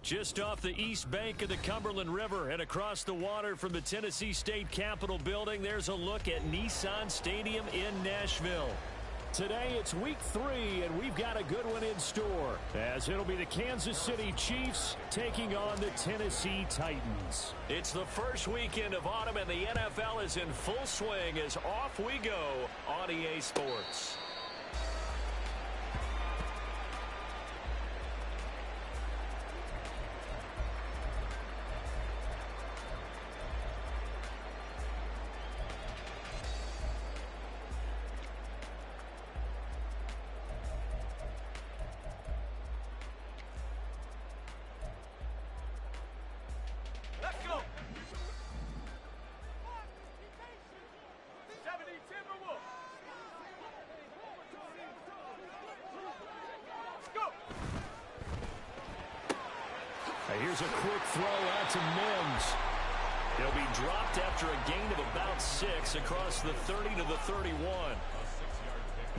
Just off the east bank of the Cumberland River and across the water from the Tennessee State Capitol building, there's a look at Nissan Stadium in Nashville. Today it's week 3, and we've got a good one in store, as it'll be the Kansas City Chiefs taking on the Tennessee Titans. It's the first weekend of autumn, and the NFL is in full swing as off we go on EA Sports. Here's a quick throw out to Mims. He'll be dropped after a gain of about 6 across the 30 to the 31.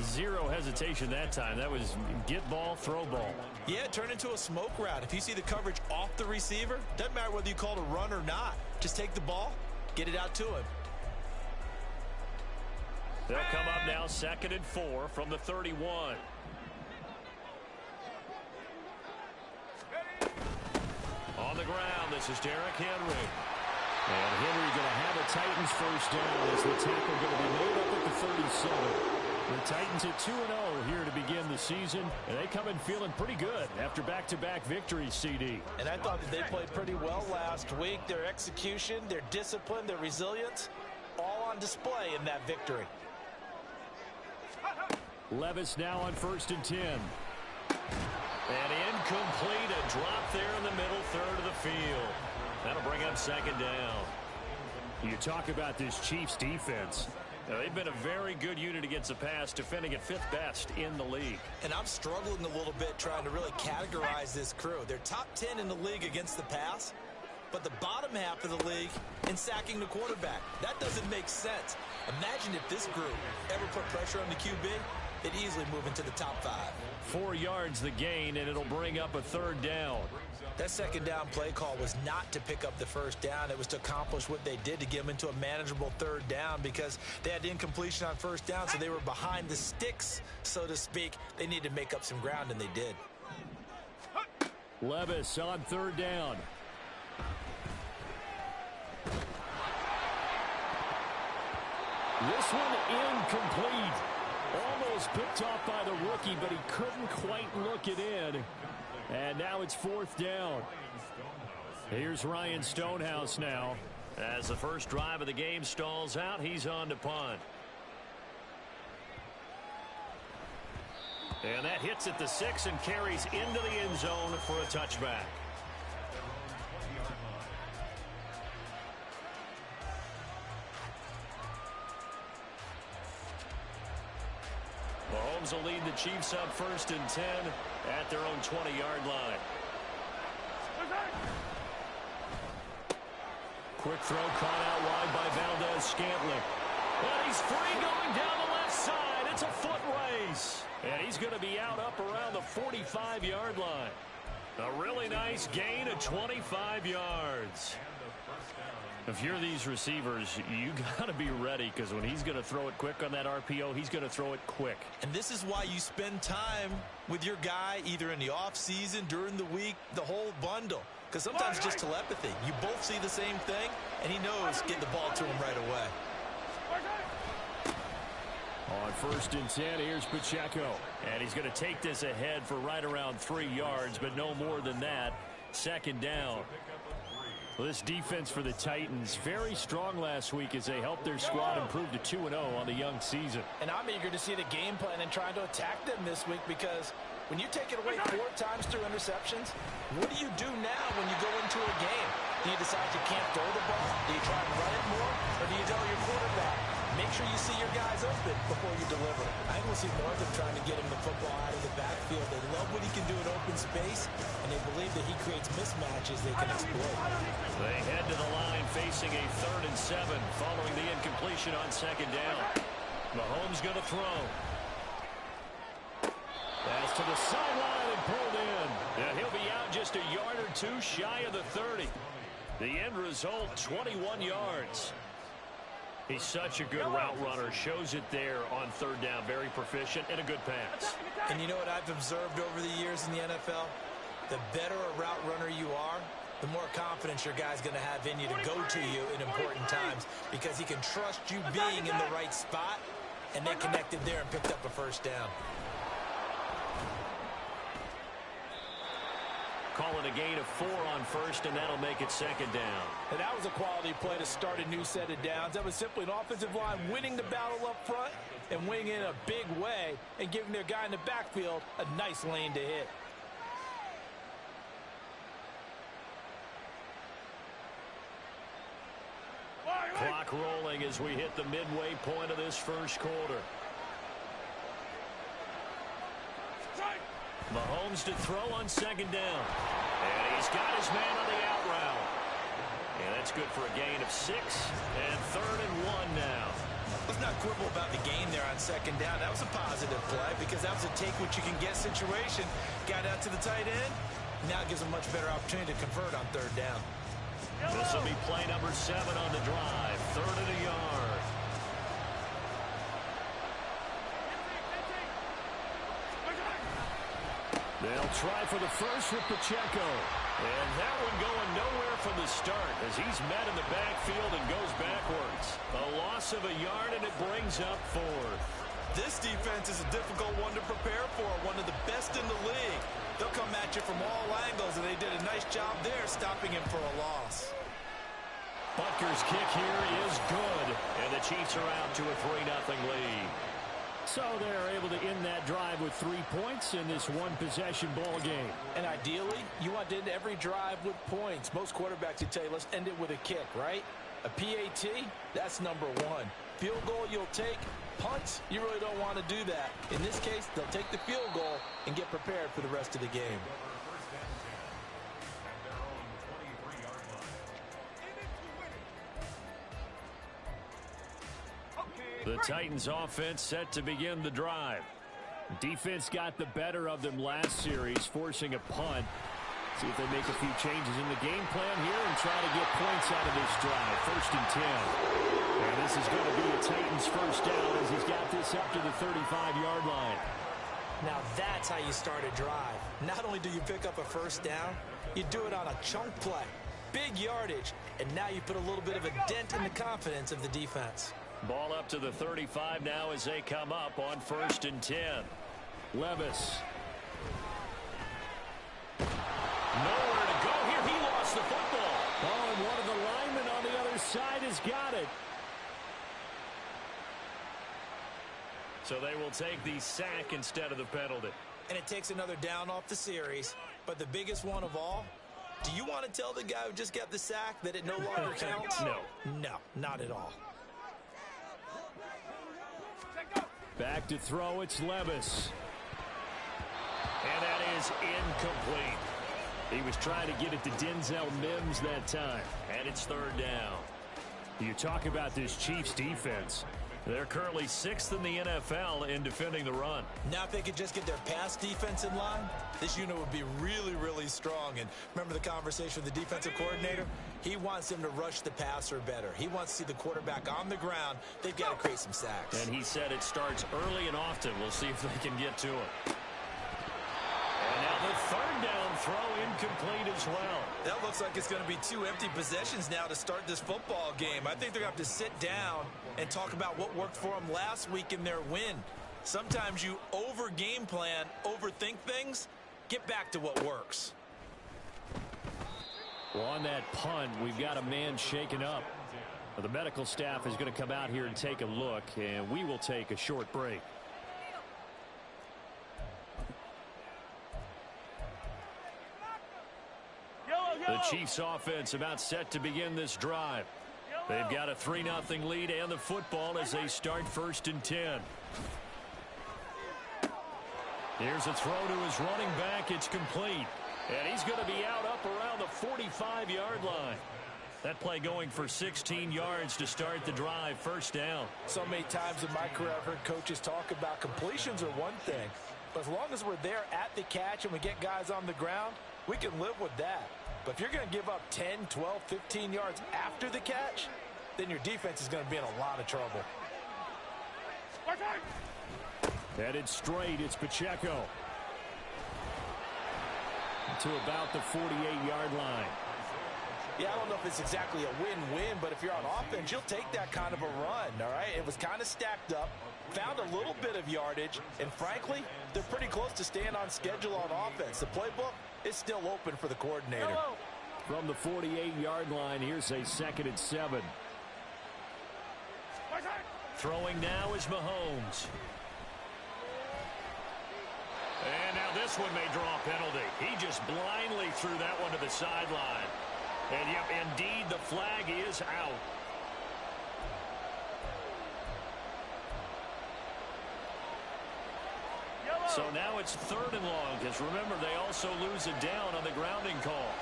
Zero hesitation that time. That was get ball, throw ball. Yeah, it turned into a smoke route. If you see the coverage off the receiver, doesn't matter whether you call it a run or not. Just take the ball, get it out to him. They'll come up now 2nd and 4 from the 31. On the ground, this is Derrick Henry. And Henry going to have a Titans first down as the tackle going to be made up at the 37. The Titans at 2-0 here to begin the season, and they come in feeling pretty good after back-to-back victories, CD. And I thought that they played pretty well last week. Their execution, their discipline, their resilience, all on display in that victory. Levis now on 1st and 10. And incomplete, a drop there in the middle third of the field. That'll bring up 2nd down. You talk about this Chiefs defense. Now, they've been a very good unit against the pass, defending at 5th best in the league. And I'm struggling a little bit trying to really categorize this crew. They're top 10 in the league against the pass, but the bottom half of the league in sacking the quarterback. That doesn't make sense. Imagine if this group ever put pressure on the QB, they'd easily move into the top 5. 4 yards the gain, and it'll bring up a 3rd down. That 2nd down play call was not to pick up the 1st down. It was to accomplish what they did to get them into a manageable 3rd down because they had incompletion on 1st down, so they were behind the sticks, so to speak. They needed to make up some ground, and they did. Levis on 3rd down. This one incomplete. Almost picked off by the rookie, but he couldn't quite look it in. And now it's 4th down. Here's Ryan Stonehouse now. As the first drive of the game stalls out, he's on to punt. And that hits at the 6 and carries into the end zone for a touchback. Mahomes will lead the Chiefs up 1st and 10 at their own 20-yard line. Quick throw caught out wide by Valdez-Scantling. And he's free going down the left side. It's a foot race. And he's going to be out up around the 45-yard line. A really nice gain of 25 yards. If you're these receivers, you got to be ready because when he's going to throw it quick on that RPO, he's going to throw it quick. And this is why you spend time with your guy either in the offseason, during the week, the whole bundle. Because sometimes it's just telepathy. You both see the same thing, and he knows get the ball to him right away. On 1st and 10, here's Pacheco. And he's going to take this ahead for right around 3 yards, but no more than that. 2nd down. Well, this defense for the Titans, very strong last week as they helped their squad improve to 2-0 on the young season. And I'm eager to see the game plan and trying to attack them this week because when you take it away 4 times through interceptions, what do you do now when you go into a game? Do you decide you can't throw the ball? Do you try and run it more? Or do you tell your quarterback, make sure you see your guys open before you deliver it? I will see more of them trying to get him the football out of the backfield. They love what he can do in open space, and they believe that he creates mismatches they can exploit. They head to the line facing a 3rd and 7 following the incompletion on 2nd down. Mahomes going to throw. Pass to the sideline and pulled in. And he'll be out just a yard or two shy of the 30. The end result, 21 yards. He's such a good route runner. Shows it there on third down. Very proficient and a good pass. And you know what I've observed over the years in the NFL? The better a route runner you are, the more confidence your guy's going to have in you to go to you in important times because he can trust you being in the right spot, and they connected there and picked up a first down. Call it a gain of 4 on first, and that'll make it second down. And that was a quality play to start a new set of downs. That was simply an offensive line winning the battle up front and winning in a big way and giving their guy in the backfield a nice lane to hit. Clock rolling as we hit the midway point of this first quarter. Mahomes to throw on second down. And he's got his man on the out route. And that's good for a gain of 6. And 3rd and 1 now. Let's not quibble about the gain there on second down. That was a positive play because that was a take-what-you-can-get situation. Got out to the tight end. Now it gives him a much better opportunity to convert on third down. This will be play number 7 on the drive. 3rd and a yard. They'll try for the first with Pacheco. And that one going nowhere from the start as he's met in the backfield and goes backwards. A loss of a yard, and it brings up 4th. This defense is a difficult one to prepare for, one of the best in the league. They'll come at you from all angles, and they did a nice job there stopping him for a loss. Butker's kick here is good, and the Chiefs are out to a 3-0 lead. So they're able to end that drive with 3 points in this one-possession ball game. And ideally, you want to end every drive with points. Most quarterbacks would tell you, let's end it with a kick, right? A PAT, that's number 1. Field goal you'll take. Punts, you really don't want to do that. In this case, they'll take the field goal and get prepared for the rest of the game. The Titans offense set to begin the drive. Defense got the better of them last series, forcing a punt. See if they make a few changes in the game plan here and try to get points out of this drive. 1st and 10. And this is going to be a Titans first down as he's got this up to the 35-yard line. Now that's how you start a drive. Not only do you pick up a first down, you do it on a chunk play. Big yardage, and now you put a little bit of a dent in the confidence of the defense. Ball up to the 35 now as they come up on 1st and 10. Levis. Nowhere to go here. He lost the football. Oh, and one of the linemen on the other side has got it. So they will take the sack instead of the penalty. And it takes another down off the series. But the biggest one of all, do you want to tell the guy who just got the sack that it no longer counts? No. No, not at all. Back to throw, it's Levis. And that is incomplete. He was trying to get it to Denzel Mims that time. And it's 3rd down. You talk about this Chiefs defense. They're currently 6th in the NFL in defending the run. Now if they could just get their pass defense in line, this unit would be really, really strong. And remember the conversation with the defensive coordinator? He wants them to rush the passer better. He wants to see the quarterback on the ground. They've got to create some sacks. And he said it starts early and often. We'll see if they can get to it. And now the 3rd down throw incomplete as well. That looks like it's going to be 2 empty possessions now to start this football game. I think they're going to have to sit down and talk about what worked for them last week in their win. Sometimes you over-game plan, overthink things. Get back to what works. Well, on that punt, we've got a man shaken up. The medical staff is going to come out here and take a look, and we will take a short break. The Chiefs offense about set to begin this drive. They've got a 3-0 lead and the football as they start 1st and 10. Here's a throw to his running back. It's complete. And he's going to be out up around the 45-yard line. That play going for 16 yards to start the drive. 1st down. So many times in my career I've heard coaches talk about completions are one thing. But as long as we're there at the catch and we get guys on the ground, we can live with that. But if you're going to give up 10, 12, 15 yards after the catch, then your defense is going to be in a lot of trouble. Headed straight, it's Pacheco. To about the 48-yard line. Yeah, I don't know if it's exactly a win-win, but if you're on offense, you'll take that kind of a run, all right? It was kind of stacked up, found a little bit of yardage, and frankly, they're pretty close to staying on schedule on offense. The playbook is still open for the coordinator. From the 48-yard line, here's a 2nd and 7. Throwing now is Mahomes. And now this one may draw a penalty. He just blindly threw that one to the sideline. And, yep, indeed, the flag is out. So now it's 3rd and long, because remember, they also lose it down on the grounding call.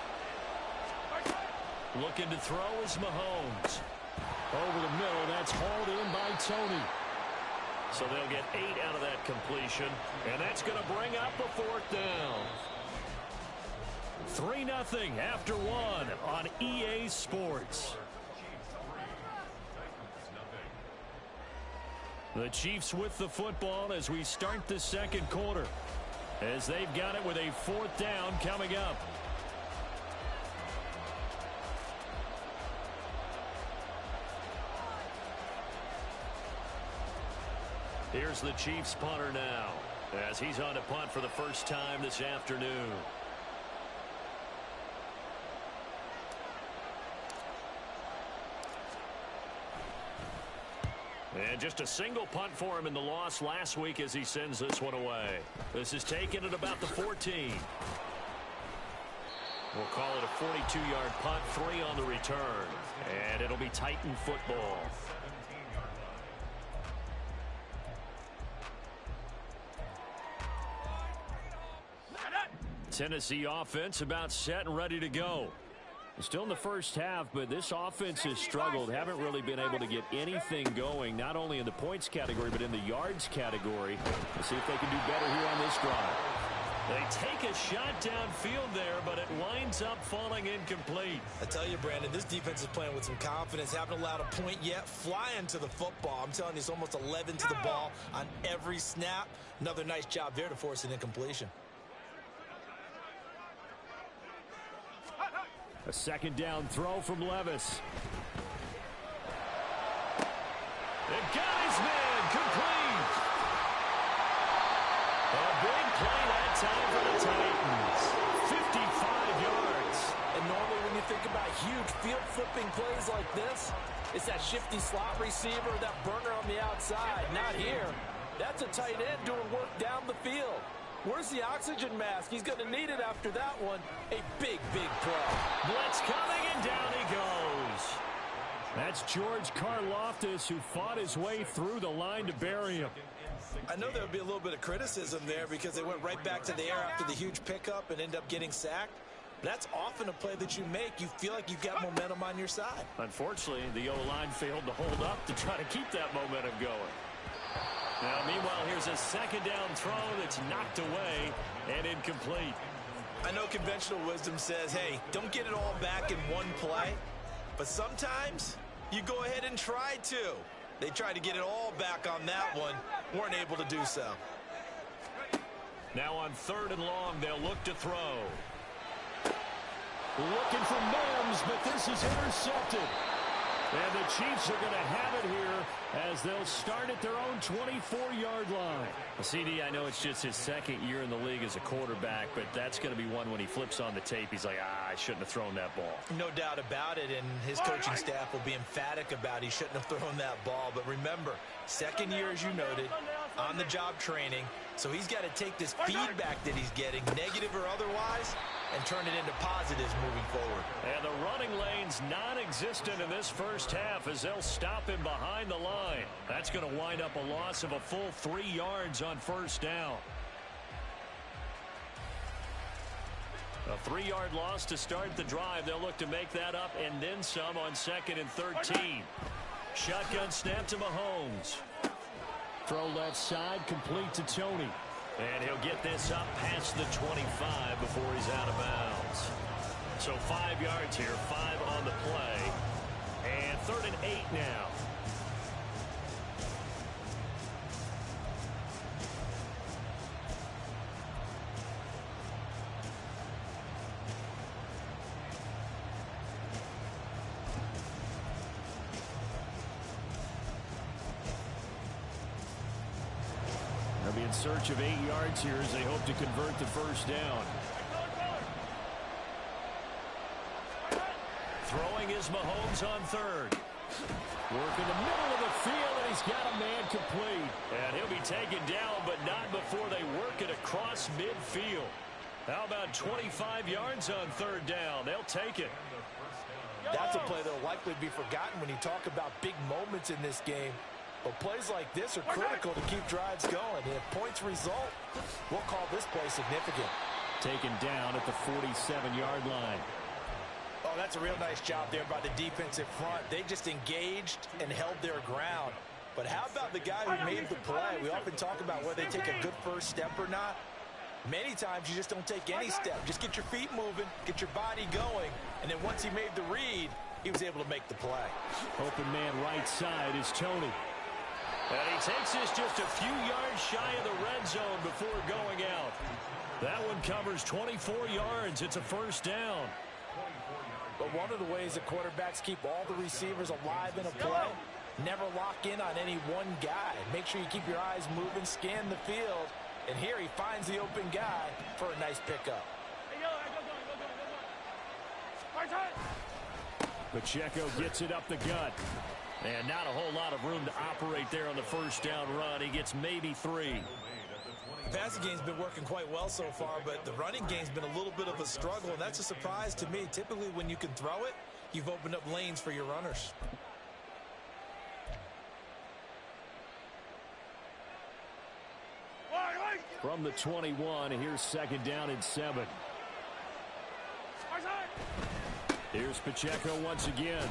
Looking to throw is Mahomes. Over the middle, that's hauled in by Tony. So they'll get 8 out of that completion, and that's going to bring up a 4th down. 3-0 after 1 on EA Sports. The Chiefs with the football as we start the 2nd quarter, as they've got it with a 4th down coming up. Here's the Chiefs punter now, as he's on to punt for the first time this afternoon. And just a single punt for him in the loss last week as he sends this one away. This is taken at about the 14. We'll call it a 42-yard punt, 3 on the return. And it'll be Titan football. Tennessee offense about set and ready to go. Still in the first half, but this offense has struggled. Haven't really been able to get anything going, not only in the points category, but in the yards category. Let's see if they can do better here on this drive. They take a shot downfield there, but it winds up falling incomplete. I tell you, Brandon, this defense is playing with some confidence. Haven't allowed a point yet. Flying to the football. I'm telling you, it's almost 11 to the ball on every snap. Another nice job there to force an incompletion. A 2nd down throw from Levis. It got his man complete. A big play that time for the Titans. 55 yards. And normally when you think about huge field flipping plays like this, it's that shifty slot receiver, that burner on the outside. Not here. That's a tight end doing work down the field. Where's the oxygen mask? He's going to need it after that one. A big, big play. Blitz coming, and down he goes. That's George Karlaftis, who fought his way through the line to bury him. I know there would be a little bit of criticism there because they went right back to the air after the huge pickup and end up getting sacked. That's often a play that you make. You feel like you've got momentum on your side. Unfortunately, the O-line failed to hold up to try to keep that momentum going. Now, meanwhile, here's a 2nd down throw that's knocked away and incomplete. I know conventional wisdom says, hey, don't get it all back in one play. But sometimes you go ahead and try to. They tried to get it all back on that one. Weren't able to do so. Now on 3rd and long, they'll look to throw. Looking for Mims, but this is intercepted. And the Chiefs are going to have it here as they'll start at their own 24-yard line. CD, I know it's just his 2nd year in the league as a quarterback, but that's going to be one when he flips on the tape. He's like, I shouldn't have thrown that ball. No doubt about it, and his coaching staff will be emphatic about he shouldn't have thrown that ball. But remember, 2nd year, as you noted, on-the-job training. So he's got to take this feedback that he's getting, negative or otherwise, and turn it into positives moving forward. And the running lane's non-existent in this first half as they'll stop him behind the line. That's going to wind up a loss of a full 3 yards on 1st down. A 3-yard loss to start the drive. They'll look to make that up and then some on 2nd and 13. Shotgun snap to Mahomes. Throw left side, complete to Tony. And he'll get this up past the 25 before he's out of bounds. So 5 yards here, 5 on the play. And 3rd and 8 now. They'll be in search of 8 yards here as they hope to convert the first down. Throwing is Mahomes on 3rd. Work in the middle of the field, and he's got a man complete. And he'll be taken down, but not before they work it across midfield. How about 25 yards on 3rd down? They'll take it. That's a play that will likely be forgotten when you talk about big moments in this game. But plays like this are critical to keep drives going. And if points result, we'll call this play significant. Taken down at the 47-yard line. Oh, that's a real nice job there by the defensive front. They just engaged and held their ground. But how about the guy who made the play? We often talk about whether they take a good first step or not. Many times you just don't take any step. Just get your feet moving, get your body going, and then once he made the read, he was able to make the play. Open man right side is Tony. And he takes this just a few yards shy of the red zone before going out. That one covers 24 yards. It's a first down. But one of the ways that quarterbacks keep all the receivers alive in a play, never lock in on any one guy. Make sure you keep your eyes moving, scan the field. And here he finds the open guy for a nice pickup. Pacheco gets it up the gut. And not a whole lot of room to operate there on the first down run. He gets maybe 3. The passing game's been working quite well so far, but the running game's been a little bit of a struggle, and that's a surprise to me. Typically, when you can throw it, you've opened up lanes for your runners. From the 21, here's 2nd down and 7. Here's Pacheco once again.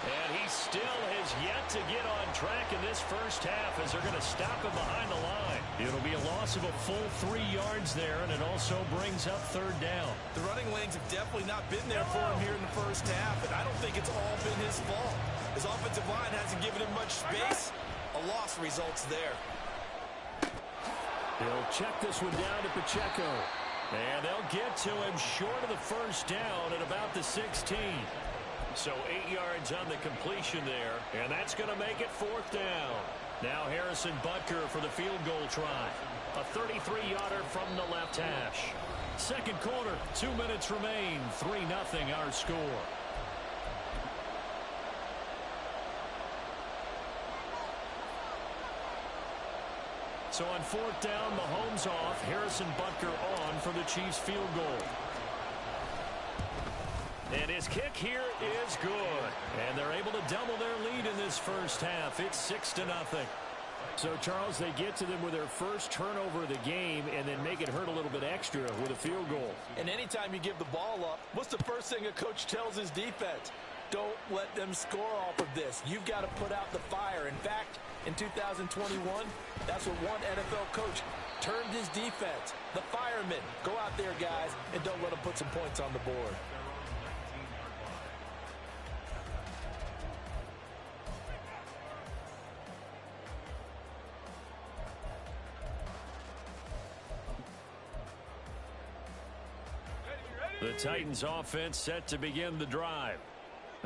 And he still has yet to get on track in this first half as they're going to stop him behind the line. It'll be a loss of a full 3 yards there, and it also brings up 3rd down. The running lanes have definitely not been there for him here in the first half, and I don't think it's all been his fault. His offensive line hasn't given him much space. A loss results there. He'll check this one down to Pacheco. And they'll get to him short of the first down at about the 16. So 8 yards on the completion there, and that's going to make it 4th down. Now Harrison Butker for the field goal try. A 33-yarder from the left hash. Second quarter, 2 minutes remain. 3-0 our score. So on 4th down, Mahomes off, Harrison Butker on for the Chiefs field goal. And his kick here is good. And they're able to double their lead in this first half. It's 6-0. So, Charles, they get to them with their first turnover of the game and then make it hurt a little bit extra with a field goal. And anytime you give the ball up, what's the first thing a coach tells his defense? Don't let them score off of this. You've got to put out the fire. In fact, in 2021, that's what one NFL coach termed his defense. The firemen. Go out there, guys, and don't let them put some points on the board. The Titans offense set to begin the drive.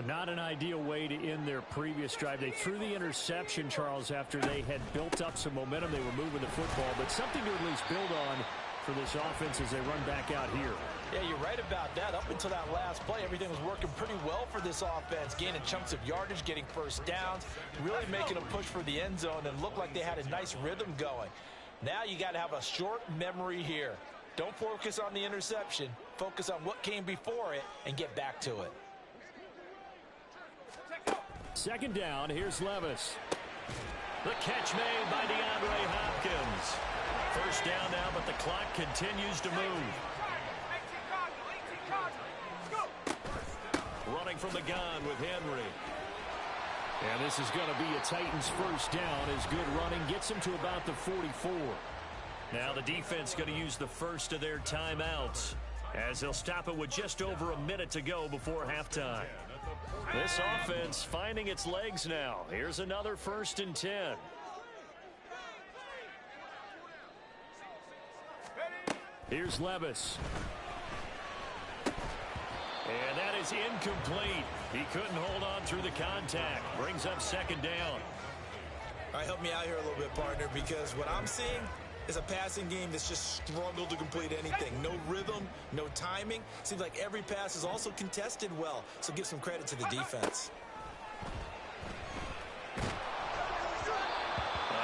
Not an ideal way to end their previous drive. They threw the interception, Charles, after they had built up some momentum. They were moving the football, but something to at least build on for this offense as they run back out here. Yeah, you're right about that. Up until that last play, everything was working pretty well for this offense, gaining chunks of yardage, getting first downs, really making a push for the end zone, and looked like they had a nice rhythm going. Now you got to have a short memory here. Don't focus on the interception. Focus on what came before it and get back to it. Second down, here's Levis. The catch made by DeAndre Hopkins. First down now, but the clock continues to move. Running from the gun with Henry. And this is going to be a Titans first down as good running gets him to about the 44. Now the defense going to use the first of their timeouts as they'll stop it with just over a minute to go before halftime. This offense finding its legs now. Here's another 1st and 10. Here's Levis. And that is incomplete. He couldn't hold on through the contact. Brings up 2nd down. All right, help me out here a little bit, partner, because what I'm seeing is a passing game that's just struggled to complete anything. No rhythm, no timing. Seems like every pass is also contested well, so give some credit to the defense.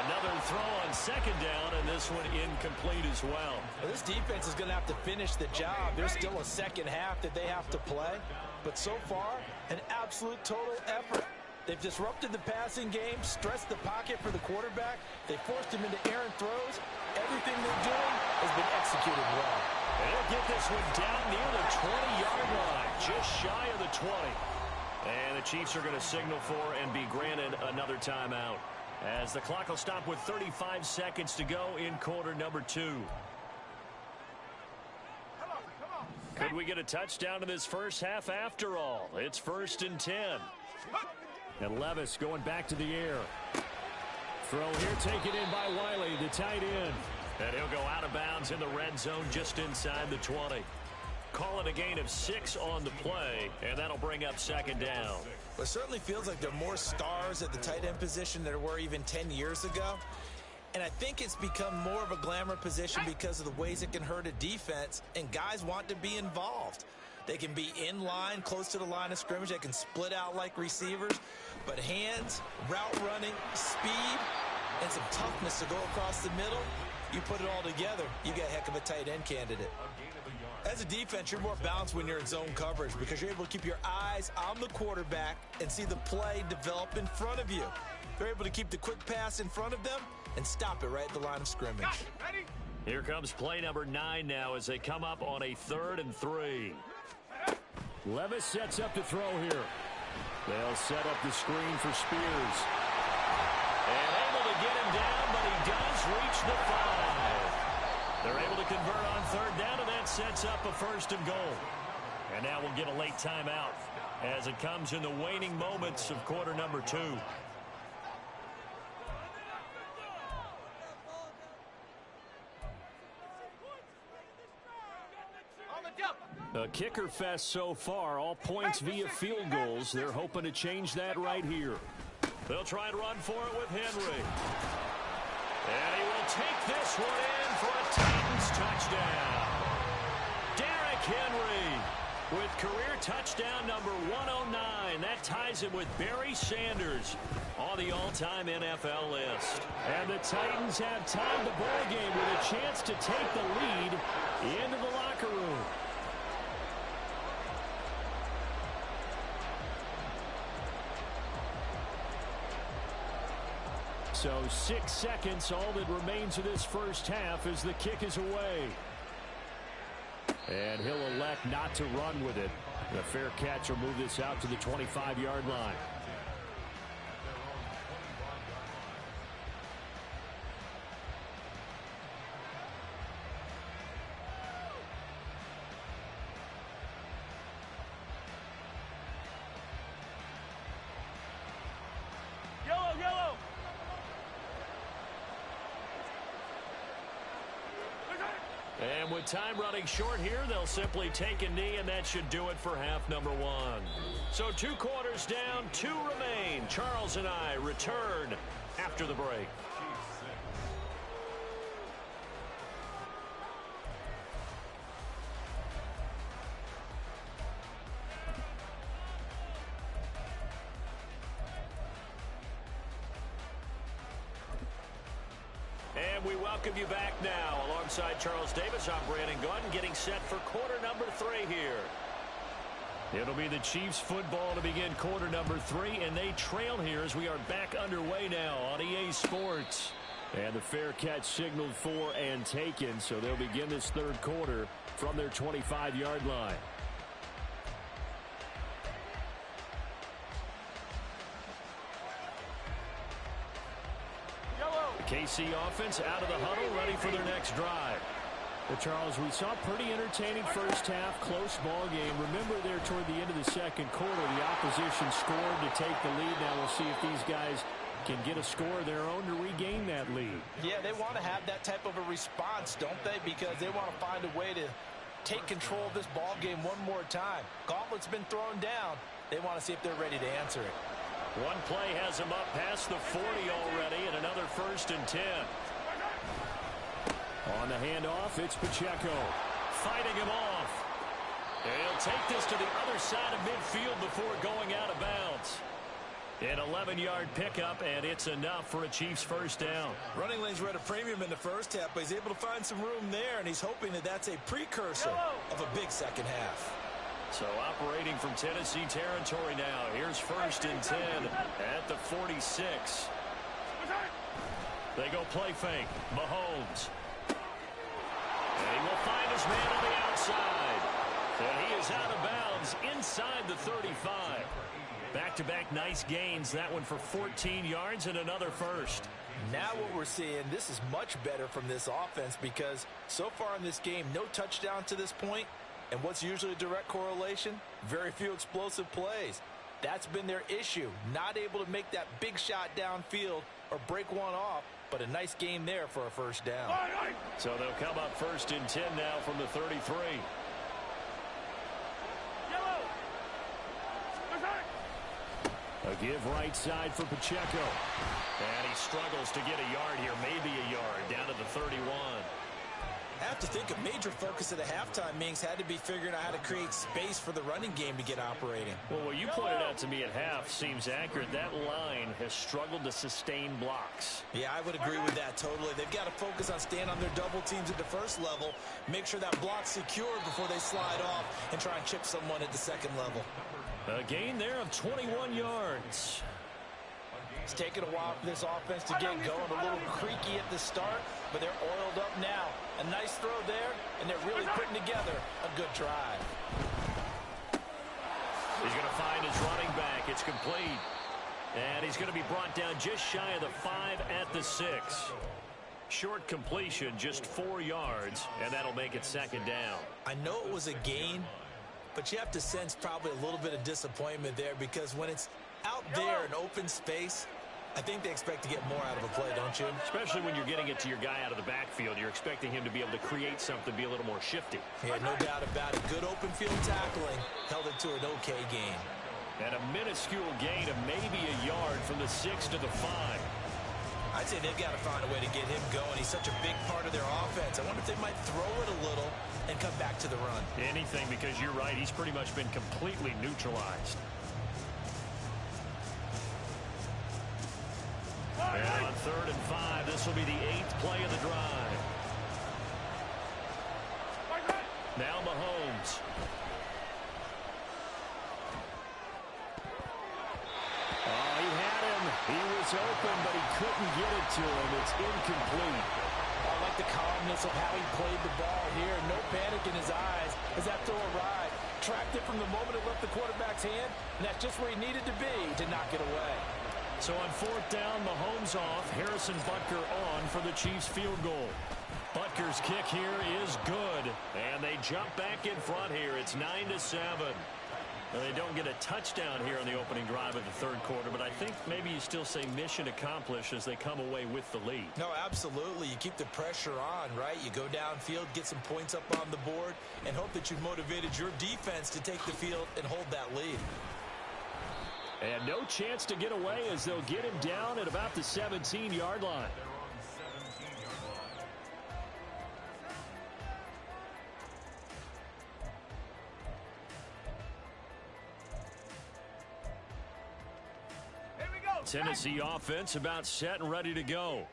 Another throw on 2nd down, and this one incomplete as well. Well, this defense is going to have to finish the job. There's still a second half that they have to play, but so far, an absolute total effort. They've disrupted the passing game, stressed the pocket for the quarterback. They forced him into errant throws. Everything they're doing has been executed well. They'll get this one down near the 20-yard line, just shy of the 20. And the Chiefs are going to signal for and be granted another timeout, as the clock will stop with 35 seconds to go in quarter number 2. Could we get a touchdown in this first half after all? It's 1st and 10. And Levis going back to the air. Throw here taken in by Wiley, the tight end. And he'll go out of bounds in the red zone just inside the 20. Call it a gain of 6 on the play, and that'll bring up 2nd down. Well, it certainly feels like there are more stars at the tight end position than there were even 10 years ago. And I think it's become more of a glamour position because of the ways it can hurt a defense, and guys want to be involved. They can be in line, close to the line of scrimmage. They can split out like receivers. But hands, route running, speed, and some toughness to go across the middle, you put it all together, you got a heck of a tight end candidate. As a defense, you're more balanced when you're in zone coverage because you're able to keep your eyes on the quarterback and see the play develop in front of you. They're able to keep the quick pass in front of them and stop it right at the line of scrimmage. Here comes play number 9 now as they come up on a 3rd and 3. Levis sets up to throw here. They'll set up the screen for Spears. And able to get him down, but he does reach the 5. They're able to convert on 3rd down, and that sets up a 1st and goal. And now we'll get a late timeout as it comes in the waning moments of quarter number 2. A kicker fest so far, all points via field goals. They're hoping to change that right here. They'll try and run for it with Henry. And he will take this one in for a Titans touchdown. Derrick Henry with career touchdown number 109. That ties him with Barry Sanders on the all-time NFL list. And the Titans have tied the ball game with a chance to take the lead into the locker room. So 6 seconds, all that remains of this first half as the kick is away. And he'll elect not to run with it. The fair catch will move this out to the 25-yard line. And with time running short here, they'll simply take a knee, and that should do it for half number 1. So 2 quarters down, 2 remain. Charles and I return after the break. And we welcome you back now. Alongside Charles Davis, I'm Brandon Gunn, getting set for quarter number 3 here. It'll be the Chiefs football to begin quarter number 3, and they trail here as we are back underway now on EA Sports. And the fair catch signaled for and taken, so they'll begin this 3rd quarter from their 25-yard line. KC offense out of the huddle, ready for their next drive. Well, Charles, we saw a pretty entertaining first half, close ball game. Remember there toward the end of the second quarter, the opposition scored to take the lead. Now we'll see if these guys can get a score of their own to regain that lead. Yeah, they want to have that type of a response, don't they? Because they want to find a way to take control of this ball game one more time. Gauntlet's been thrown down. They want to see if they're ready to answer it. One play has them up past the 40 already, and another 1st and 10. On the handoff, it's Pacheco. Fighting him off. He'll take this to the other side of midfield before going out of bounds. An 11-yard pickup, and it's enough for a Chiefs first down. Running lanes were at a premium in the first half, but he's able to find some room there, and he's hoping that that's a precursor of a big second half. So operating from Tennessee territory now. Here's 1st and 10 at the 46. They go play fake. Mahomes. And he will find his man on the outside. And he is out of bounds inside the 35. Back-to-back nice gains. That one for 14 yards and another first. Now what we're seeing, this is much better from this offense because so far in this game, no touchdown to this point. And what's usually a direct correlation? Very few explosive plays. That's been their issue. Not able to make that big shot downfield or break one off. But a nice game there for a first down. So they'll come up 1st and 10 now from the 33. A give right side for Pacheco. And he struggles to get a yard here, maybe a yard, down to the 31. I have to think a major focus at a halftime means had to be figuring out how to create space for the running game to get operating. Well, what you pointed out to me at half seems accurate. That line has struggled to sustain blocks. Yeah, I would agree with that totally. They've got to focus on staying on their double teams at the first level, make sure that block's secured before they slide off and try and chip someone at the second level. A gain there of 21 yards. It's taken a while for this offense to get going, a little creaky at the start, but they're oiled up now. A nice throw there, and they're really putting together a good drive. He's going to find his running back. It's complete. And he's going to be brought down just shy of the 5 at the 6. Short completion, just 4 yards, and that'll make it 2nd down. I know it was a gain, but you have to sense probably a little bit of disappointment there because when it's out there in open space, I think they expect to get more out of a play, don't you? Especially when you're getting it to your guy out of the backfield. You're expecting him to be able to create something, be a little more shifty. Yeah, no doubt about it. Good open field tackling. Held it to an okay gain. And a minuscule gain of maybe a yard from the 6 to the 5. I'd say they've got to find a way to get him going. He's such a big part of their offense. I wonder if they might throw it a little and come back to the run. Anything, because you're right. He's pretty much been completely neutralized. And on 3rd and 5, this will be the 8th play of the drive. Now Mahomes. Oh, he had him. He was open, but he couldn't get it to him. It's incomplete. I like the calmness of how he played the ball here. No panic in his eyes as that throw arrived. Tracked it from the moment it left the quarterback's hand, and that's just where he needed to be to knock it away. So on 4th down, Mahomes off. Harrison Butker on for the Chiefs field goal. Butker's kick here is good. And they jump back in front here. It's 9-7. Well, they don't get a touchdown here on the opening drive of the 3rd quarter, but I think maybe you still say mission accomplished as they come away with the lead. No, absolutely. You keep the pressure on, right? You go downfield, get some points up on the board, and hope that you've motivated your defense to take the field and hold that lead. And no chance to get away as they'll get him down at about the 17-yard line. Tennessee offense about set and ready to go.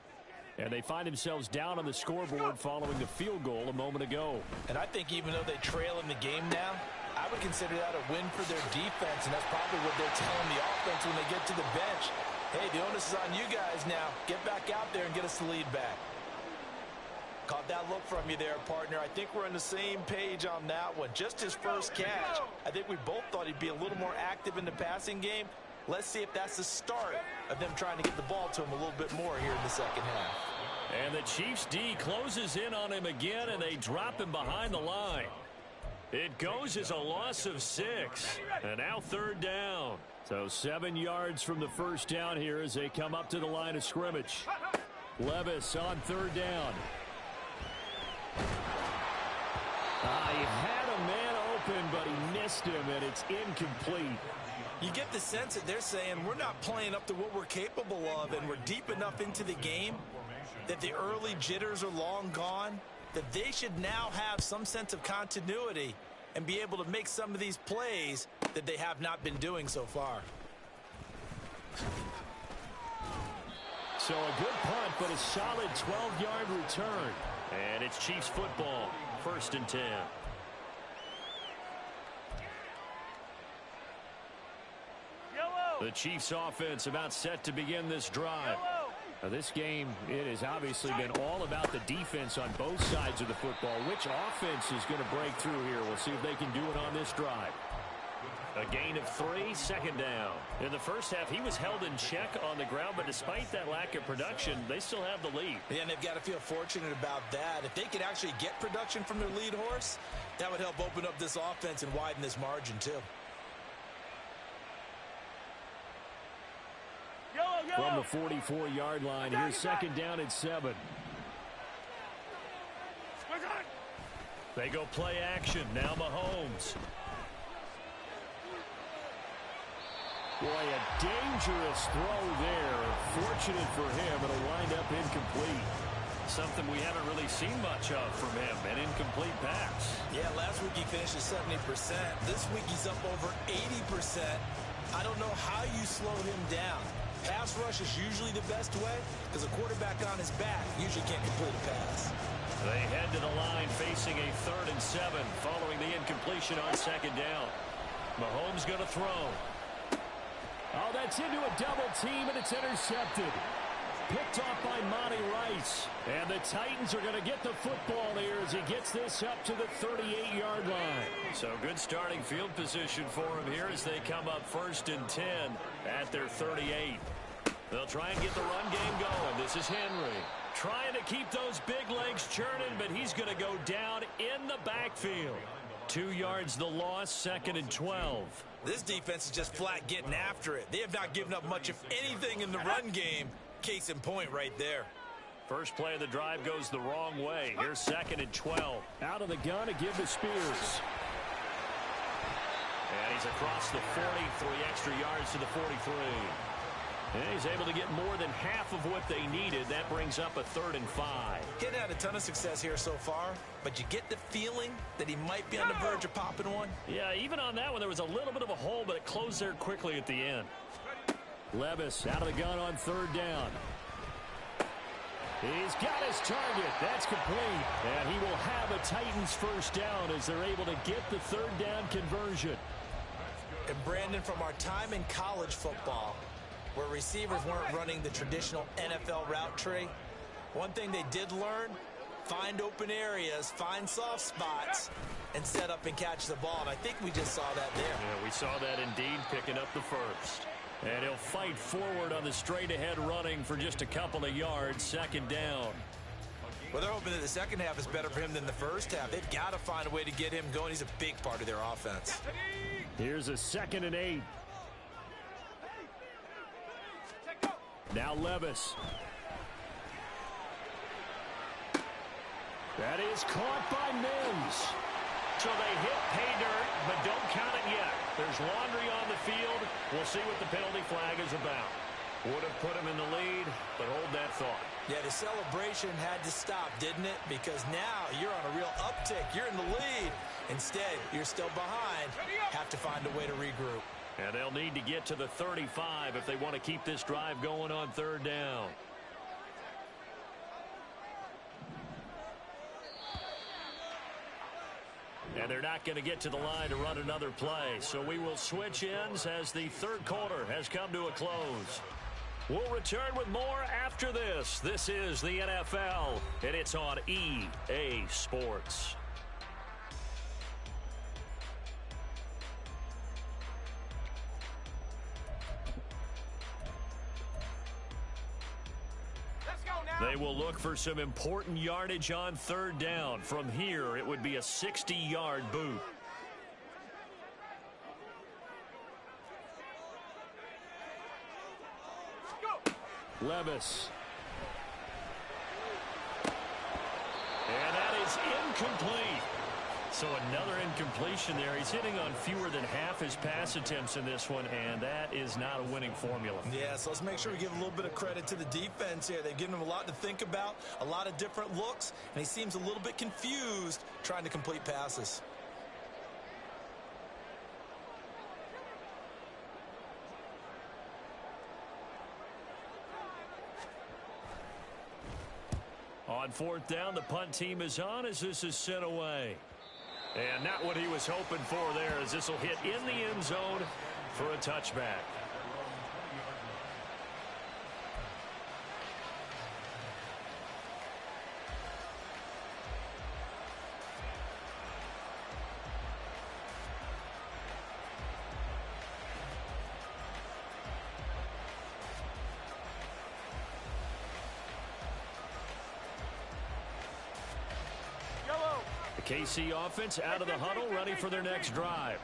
And they find themselves down on the scoreboard following the field goal a moment ago. And I think even though they trail in the game now, I would consider that a win for their defense, and that's probably what they're telling the offense when they get to the bench. Hey, the onus is on you guys now. Get back out there and get us the lead back. Caught that look from you there, partner. I think we're on the same page on that one. Just his first catch. I think we both thought he'd be a little more active in the passing game. Let's see if that's the start of them trying to get the ball to him a little bit more here in the second half. And the Chiefs D closes in on him again, and they drop him behind the line. It goes as a loss of 6. And now third down. So 7 yards from the first down here as they come up to the line of scrimmage. Levis on third down. He had a man open, but he missed him, and it's incomplete. You get the sense that they're saying we're not playing up to what we're capable of, and we're deep enough into the game that the early jitters are long gone, that they should now have some sense of continuity and be able to make some of these plays that they have not been doing so far. So a good punt, but a solid 12-yard return. And it's Chiefs football, 1st and 10. The Chiefs offense about set to begin this drive. Now this game, it has obviously been all about the defense on both sides of the football. Which offense is going to break through here? We'll see if they can do it on this drive. A gain of 3, second down. In the first half, he was held in check on the ground, but despite that lack of production, they still have the lead. Yeah, and they've got to feel fortunate about that. If they could actually get production from their lead horse, that would help open up this offense and widen this margin too. From the 44-yard line, here's second down at 7. They go play action. Now Mahomes. Boy, a dangerous throw there. Fortunate for him, it'll wind up incomplete. Something we haven't really seen much of from him, an incomplete pass. Yeah, last week he finished at 70%. This week he's up over 80%. I don't know how you slow him down. Pass rush is usually the best way because a quarterback on his back usually can't complete a pass. They head to the line facing a 3rd and 7 following the incompletion on second down. Mahomes going to throw. Oh, that's into a double team, and it's intercepted. Picked off by Monty Rice. And the Titans are going to get the football here as he gets this up to the 38-yard line. So good starting field position for him here as they come up 1st and 10 at their 38. They'll try and get the run game going. This is Henry. Trying to keep those big legs churning, but he's going to go down in the backfield. 2 yards the loss, 2nd and 12. This defense is just flat getting after it. They have not given up much of anything in the run game. Case in point right there. First play of the drive goes the wrong way. Here's 2nd and 12. Out of the gun to give to Spears. And he's across the 40, 3 extra yards to the 43. And he's able to get more than half of what they needed. That brings up a 3rd and 5. He hadn't had a ton of success here so far, but you get the feeling that he might be on the verge of popping one. Yeah, even on that one, there was a little bit of a hole, but it closed there quickly at the end. Levis out of the gun on 3rd down. He's got his target. That's complete. And he will have a Titans first down as they're able to get the 3rd down conversion. And Brandon, from our time in college football, where receivers weren't running the traditional NFL route tree, one thing they did learn, find open areas, find soft spots, and set up and catch the ball. And I think we just saw that there. Yeah, we saw that indeed, picking up the first. And he'll fight forward on the straight-ahead running for just a couple of yards, 2nd down. Well, they're hoping that the second half is better for him than the first half. They've got to find a way to get him going. He's a big part of their offense. Here's a 2nd and 8. Now Levis. That is caught by Mims. So they hit pay dirt, but don't count it yet. There's laundry on the field. We'll see what the penalty flag is about. Would have put him in the lead, but hold that thought. Yeah, the celebration had to stop, didn't it? Because now you're on a real uptick. You're in the lead. Instead, you're still behind. Have to find a way to regroup. And they'll need to get to the 35 if they want to keep this drive going on 3rd down. And they're not going to get to the line to run another play. So we will switch ends as the 3rd quarter has come to a close. We'll return with more after this. This is the NFL, and it's on EA Sports. They will look for some important yardage on third down. From here, it would be a 60-yard boot. Levis. And that is incomplete. So another incompletion there. He's hitting on fewer than half his pass attempts in this one, and that is not a winning formula. Yeah, so let's make sure we give a little bit of credit to the defense here. They've given him a lot to think about, a lot of different looks, and he seems a little bit confused trying to complete passes. On fourth down, the punt team is on as this is sent away. And not what he was hoping for there, as this will hit in the end zone for a touchback. The KC offense out of the huddle, ready for their next drive.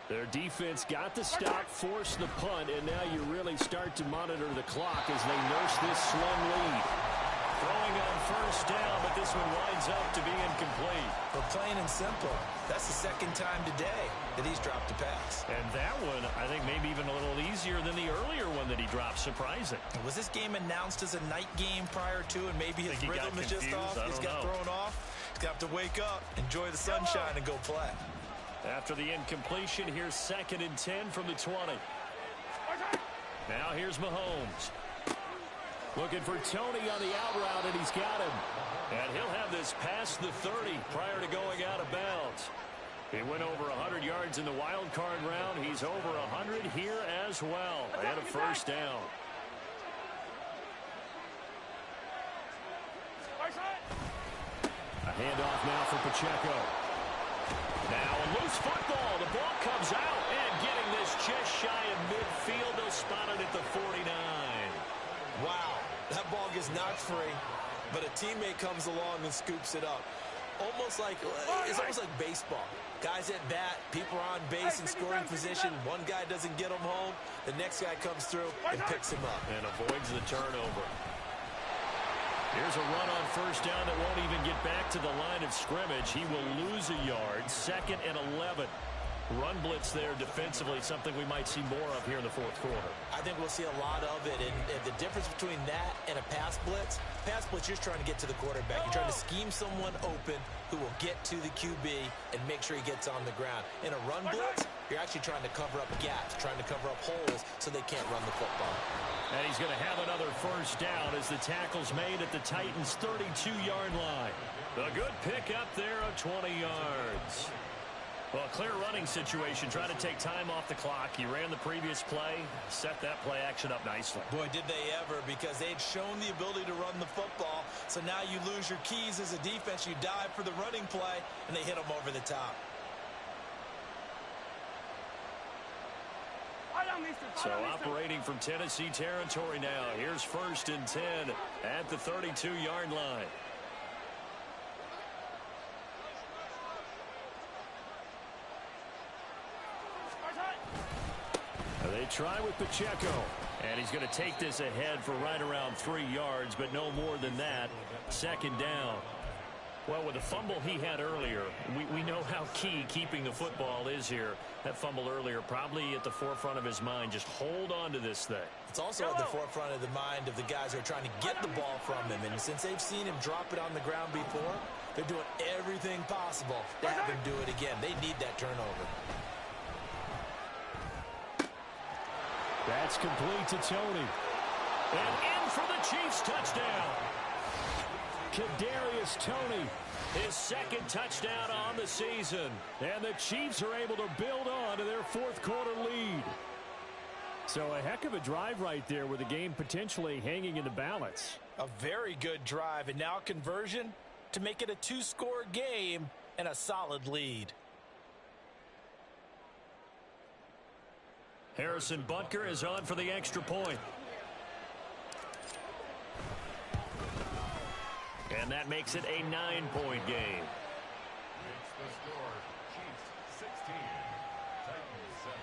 Their defense got the stop, forced the punt, and now you really start to monitor the clock as they nurse this slung lead. Throwing on first down, but this one winds up to be incomplete. But plain and simple, that's the second time today that he's dropped a pass. And that one, I think, maybe even a little easier than the earlier one that he dropped. Surprising. Was this game announced as a night game prior to, and maybe his rhythm is just off? He's got thrown off. He's got to wake up, enjoy the sunshine, and go play. After the incompletion, here's 2nd and 10 from the 20. Now here's Mahomes. Looking for Tony on the out route, and he's got him. And he'll have this past the 30 prior to going out of bounds. He went over 100 yards in the wild card round. He's over 100 here as well. And a first down. A handoff now for Pacheco. Now a loose football. The ball comes out, and getting this just shy of midfield. They'll spot it at the 49. Wow, that ball gets knocked free, but a teammate comes along and scoops it up. It's almost like baseball. Guys at bat, people are on base in scoring position. One guy doesn't get him home. The next guy comes through and picks him up. And avoids the turnover. Here's a run on first down that won't even get back to the line of scrimmage. He will lose a yard. 2nd and 11. Run blitz there defensively, something we might see more of here in the fourth quarter. I think we'll see a lot of it, and the difference between that and a pass blitz, you're trying to get to the quarterback. You're trying to scheme someone open who will get to the QB and make sure he gets on the ground. In a run blitz, you're actually trying to cover up gaps, trying to cover up holes so they can't run the football. And he's going to have another first down as the tackle's made at the Titans' 32-yard line. A good pickup there of 20 yards. Well, clear running situation, trying to take time off the clock. He ran the previous play, set that play action up nicely. Boy, did they ever, because they'd shown the ability to run the football. So now you lose your keys as a defense. You dive for the running play, and they hit them over the top. So operating from Tennessee territory now. Here's 1st and 10 at the 32-yard line. They try with Pacheco, and he's going to take this ahead for right around 3 yards, but no more than that. 2nd down. Well, with the fumble he had earlier, we know how key keeping the football is here. That fumble earlier probably at the forefront of his mind. Just hold on to this thing. It's also at the forefront of the mind of the guys who are trying to get the ball from him. And since they've seen him drop it on the ground before, they're doing everything possible to have him do it again. They need that turnover. That's complete to Tony. And in for the Chiefs touchdown. Kadarius Toney, his 2nd touchdown on the season. And the Chiefs are able to build on to their fourth quarter lead. So a heck of a drive right there with the game potentially hanging in the balance. A very good drive, and now conversion to make it a 2-score game and a solid lead. Harrison Butker is on for the extra point. And that makes it a 9-point game. Makes the score Chiefs 16, Titans 7.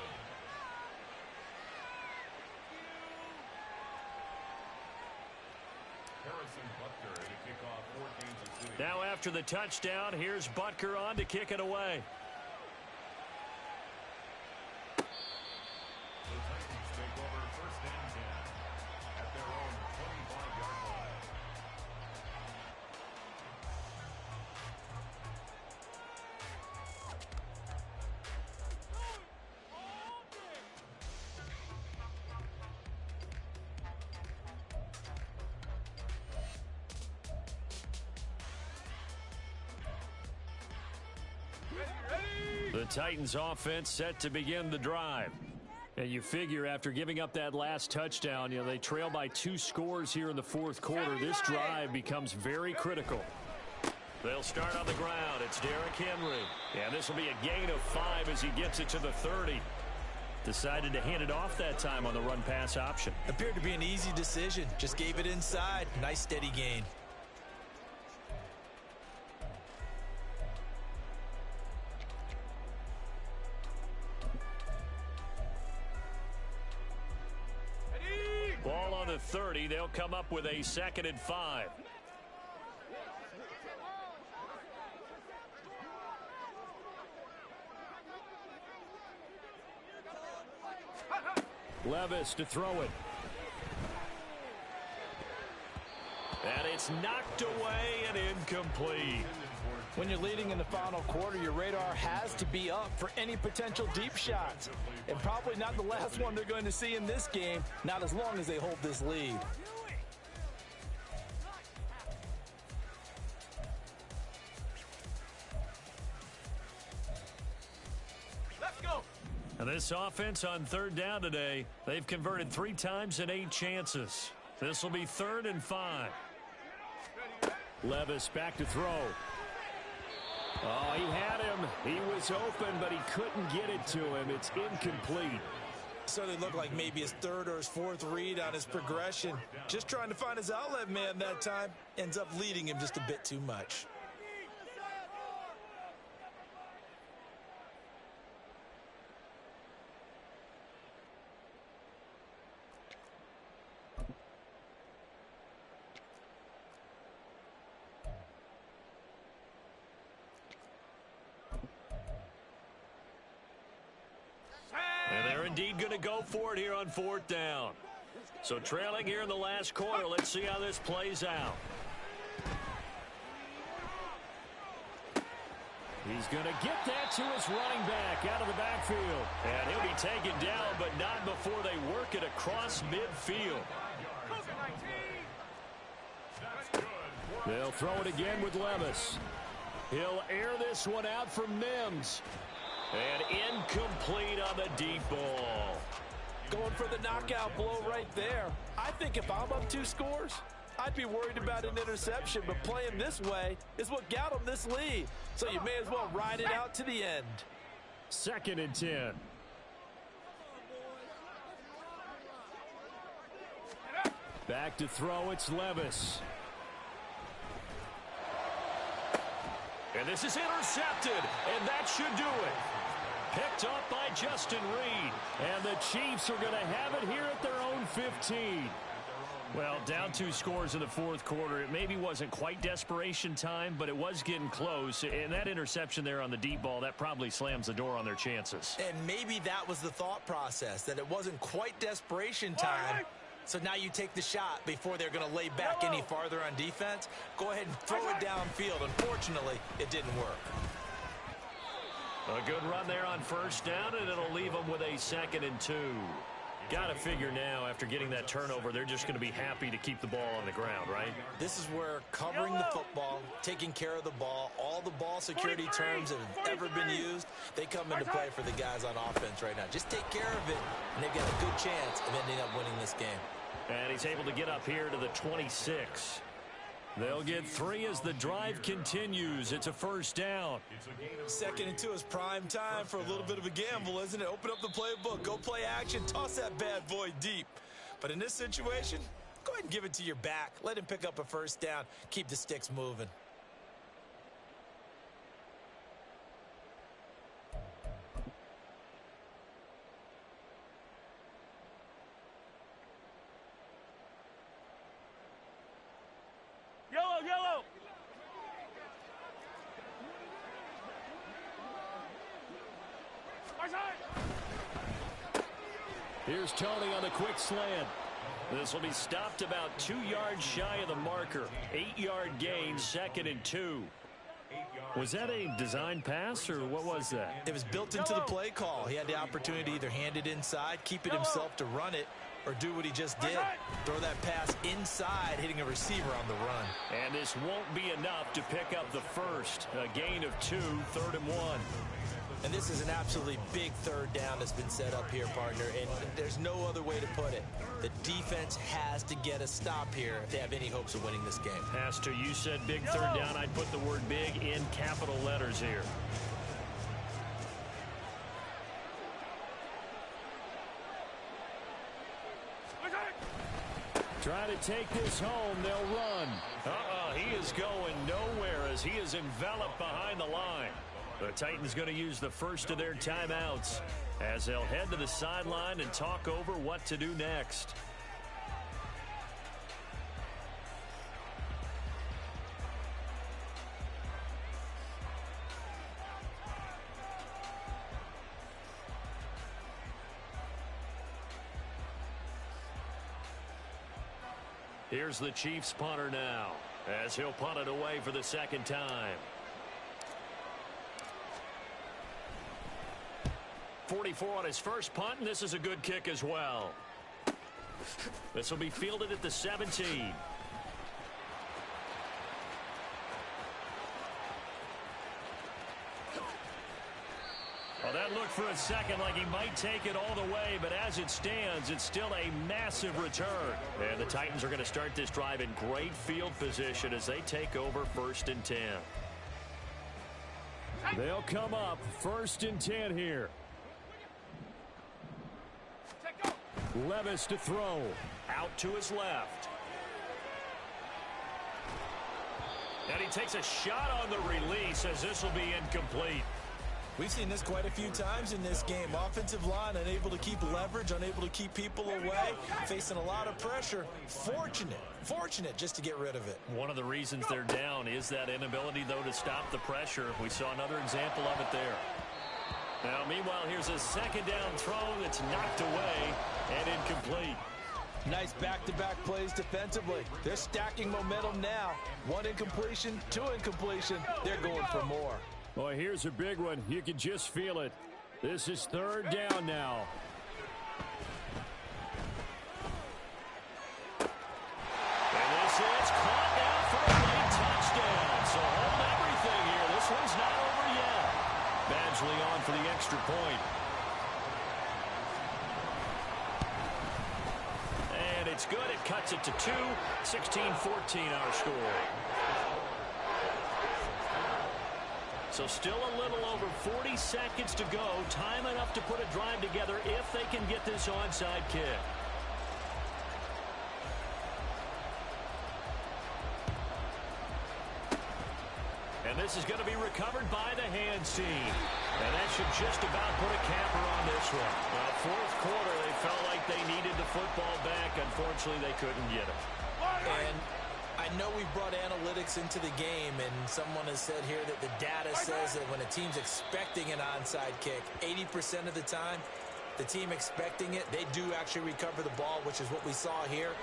Harrison Butker to kick off for Kansas City. Now after the touchdown, here's Butker on to kick it away. The Titans take over first and 10 at their own 25-yard line. The Titans offense set to begin the drive. And you figure after giving up that last touchdown, they trail by 2 scores here in the fourth quarter. This drive becomes very critical. They'll start on the ground. It's Derrick Henry. And this will be a gain of 5 as he gets it to the 30. Decided to hand it off that time on the run-pass option. Appeared to be an easy decision. Just gave it inside. Nice steady gain. Ball on the 30. They'll come up with a 2nd and 5. Levis to throw it. And it's knocked away and incomplete. When you're leading in the final quarter, your radar has to be up for any potential deep shots. And probably not the last one they're going to see in this game, not as long as they hold this lead. Let's go. And this offense on 3rd down today, they've converted 3 times in 8 chances. This will be 3rd and 5. Levis back to throw. Oh, he had him. He was open, but he couldn't get it to him. It's incomplete. Certainly looked like maybe his 3rd or his 4th read on his progression. Just trying to find his outlet man that time. Ends up leading him just a bit too much. And they're indeed going to go for it here on 4th down. So trailing here in the last quarter, let's see how this plays out. He's going to get that to his running back out of the backfield. And he'll be taken down, but not before they work it across midfield. They'll throw it again with Levis. He'll air this one out for Mims. And incomplete on the deep ball. Going for the knockout blow right there. I think if I'm up 2 scores, I'd be worried about an interception, but playing this way is what got them this lead. So you may as well ride it out to the end. 2nd and 10. Back to throw, it's Levis. And this is intercepted, and that should do it. Picked up by Justin Reed. And the Chiefs are going to have it here at their own 15. Well, down 2 scores in the fourth quarter. It maybe wasn't quite desperation time, but it was getting close. And that interception there on the deep ball, that probably slams the door on their chances. And maybe that was the thought process, that it wasn't quite desperation time. So now you take the shot before they're going to lay back any farther on defense. Go ahead and throw it downfield. Unfortunately, it didn't work. A good run there on 1st down, and it'll leave them with a 2nd and 2. Got to figure now, after getting that turnover, they're just going to be happy to keep the ball on the ground, right? This is where covering the football, taking care of the ball, all the ball security terms that have ever been used, they come into play for the guys on offense right now. Just take care of it, and they've got a good chance of ending up winning this game. And he's able to get up here to the 26. They'll get 3 as the drive continues. It's a 1st down. 2nd and 2 is prime time for a little bit of a gamble, isn't it? Open up the playbook, go play action, toss that bad boy deep. But in this situation, go ahead and give it to your back. Let him pick up a first down. Keep the sticks moving. Yellow, yellow. Here's Tony on the quick slant. This will be stopped about 2 yards shy of the marker. 8-yard gain, 2nd and 2. Was that a design pass, or what was that? It was built into the play call. He had the opportunity to either hand it inside, keep it himself to run it, or do what he just did. Throw that pass inside, hitting a receiver on the run. And this won't be enough to pick up the first. A gain of 2, 3rd and 1. And this is an absolutely big third down that's been set up here, partner, and there's no other way to put it. The defense has to get a stop here if they have any hopes of winning this game. Pastor, you said big third down. I'd put the word big in capital letters here. Try to take this home. They'll run. He is going nowhere as he is enveloped behind the line. The Titans going to use the first of their timeouts as they'll head to the sideline and talk over what to do next. Here's the Chiefs punter now as he'll punt it away for the second time. 44 on his first punt, and this is a good kick as well. This will be fielded at the 17. Well, that looked for a second like he might take it all the way, but as it stands, it's still a massive return. And the Titans are going to start this drive in great field position as they take over 1st and 10. They'll come up 1st and 10 here. Levis to throw. Out to his left. And he takes a shot on the release as this will be incomplete. We've seen this quite a few times in this game. Offensive line unable to keep leverage, unable to keep people away, facing a lot of pressure. Fortunate just to get rid of it. One of the reasons they're down is that inability, though, to stop the pressure. We saw another example of it there. Now, meanwhile, here's a second down throw that's knocked away and incomplete. Nice back-to-back plays defensively. They're stacking momentum now. 1 incompletion, 2 incompletion. They're going for more. Boy, here's a big one. You can just feel it. This is 3rd down now. And this is caught down for a late touchdown. So hold everything here. This one's not over yet. Badgley on for the extra point. And it's good. It cuts it to 2. 16-14 our score. So still a little over 40 seconds to go. Time enough to put a drive together if they can get this onside kick. And this is going to be recovered by the hands team. And that should just about put a capper on this one. Well, 4th quarter, they felt like they needed the football back. Unfortunately, they couldn't get it. And I know we've brought analytics into the game, and someone has said here that the data says that when a team's expecting an onside kick, 80% of the time, the team expecting it, they do actually recover the ball, which is what we saw here.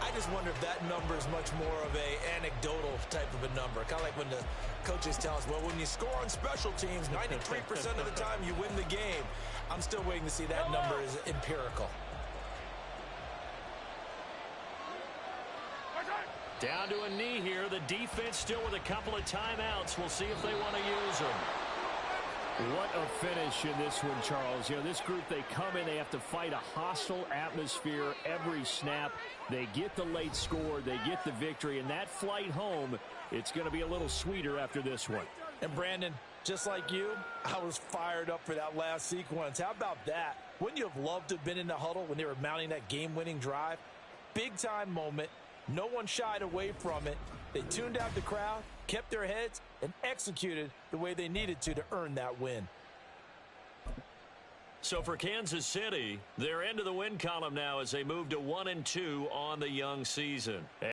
I just wonder if that number is much more of a anecdotal type of a number. Kind of like when the coaches tell us, well, when you score on special teams, 93% of the time you win the game. I'm still waiting to see that number is empirical. Down to a knee here. The defense still with a couple of timeouts. We'll see if they want to use them. What a finish in this one, Charles. You know, this group, they come in, they have to fight a hostile atmosphere every snap. They get the late score, they get the victory, and that flight home, it's going to be a little sweeter after this one. And Brandon, just like you, I was fired up for that last sequence. How about that? Wouldn't you have loved to have been in the huddle when they were mounting that game-winning drive? big-time moment. No one shied away from it. They tuned out the crowd, kept their heads, and executed the way they needed to earn that win. So for Kansas City, they're into the win column now as they move to 1-2 on the young season.